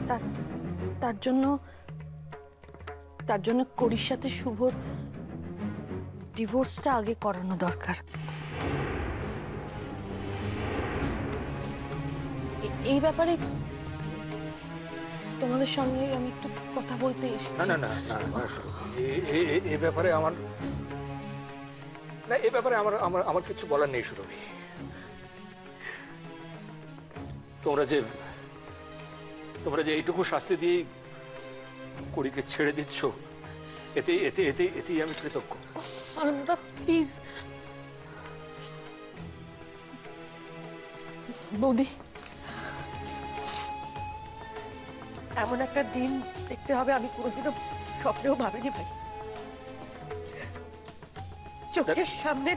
তার তার জন্য তার জন্য করির সাথে শুভর ডিভোর্সটা আগে করানো দরকার। এই ব্যাপারে তোমাদের সঙ্গে আমি একটু কথা বলতে এসেছি। না না না না, এই ব্যাপারে আমার না, এই ব্যাপারে আমার আমার আমার কিছু বলার নেই সুরভি। তোমরা যে এইটুকু শাস্তি দিয়ে করিকে ছেড়ে দিচ্ছ, এতেই আমি কৃতজ্ঞ। আনন্দা প্লিজ। বৌদি, এমন একটা দিন দেখতে হবে আমি কোনোদিনও স্বপ্নেও ভাবিনি ভাই। চোখের সামনে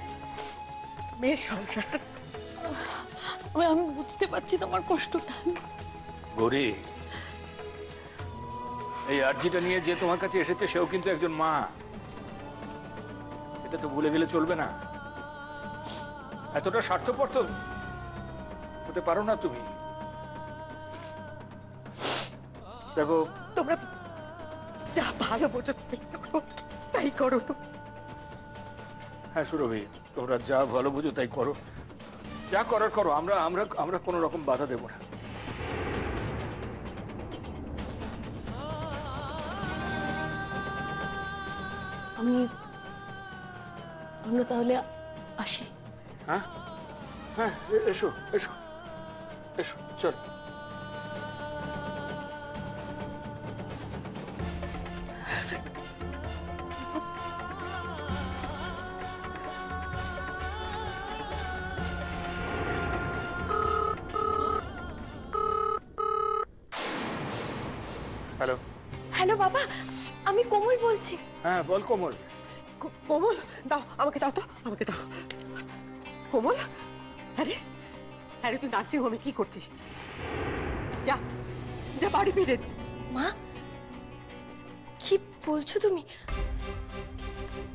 মেয়ের সংসারটা। আমি বুঝতে পারছি তোমার কষ্টটা। গৌরী, এই আর্জিটা নিয়ে যে তোমার কাছে এসেছে সেও কিন্তু একজন মা, এটা তো ভুলে গেলে চলবে না। এতটা স্বার্থপর তো হতে পারো না তুমি। দেখো, তোমরা যা ভালো বোঝো তাই করো তো। হ্যাঁ সুরভি, তোমরা যা ভালো বুঝো তাই করো, যা করার করো, আমরা আমরা আমরা কোনো রকম বাধা দেব না। আমরা তাহলে আসি। হ্যাঁ হ্যাঁ, এসো এসো এসো, চল। হ্যালো। হ্যালো বাবা, আমি কোমল বলছি। হ্যাঁ বল কোমল। কোমল, দাও আমাকে, দাও তো আমাকে দাও। কোমল, আরে আরে তুই নার্সিং হোমে কি করছিস? যা যা বাড়ি ফিরে যা। মা, কি বলছো তুমি?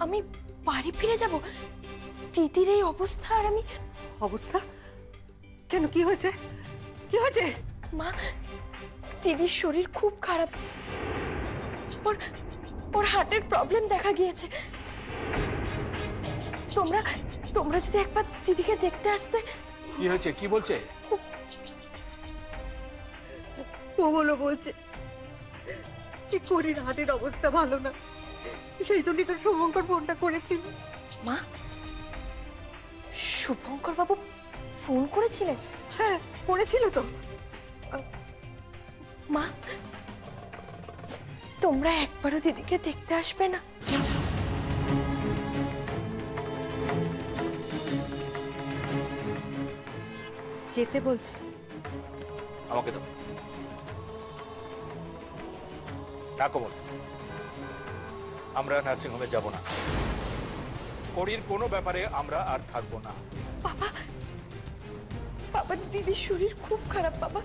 আমি বাড়ি ফিরে যাব? দিদির এই অবস্থা, আর আমি। অবস্থা কেন? কি হয়েছে? কি হয়েছে? মা, দিদির শরীর খুব খারাপ। ওর হার্টের প্রবলেম দেখা গিয়েছে। তোমরা তোমরা যদি একবার দিদিকে দেখতে আসতে। কি হয়েছে? কি বলছে? কোমলও বলছে কি করি, হার্টের অবস্থা ভালো না, সেই জন্যই তো শুভঙ্কর ফোনটা করেছিল। মা, শুভঙ্কর বাবু ফোন করেছিলেন? হ্যাঁ করেছিল তো। মা, তোমরা একবারও দিদিকে দেখতে আসবে না? যেতে বলছে। আমাকে দাও। না কোমল, আমরা নার্সিং হোমে যাব না। করির কোনো ব্যাপারে আমরা আর থাকবো না। বাবা, বাবা দিদির শরীর খুব খারাপ বাবা।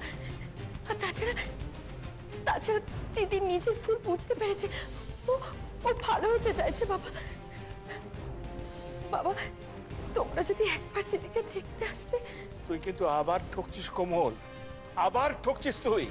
আর তাছাড়া দিদি নিজের ভুল বুঝতে পেরেছে। ও ভালো হতে চাইছে বাবা। বাবা, তোমরা যদি একবার দিদিকে দেখতে আসতে। তুই কিন্তু আবার ঠকছিস কোমল, আবার ঠকছিস তুই।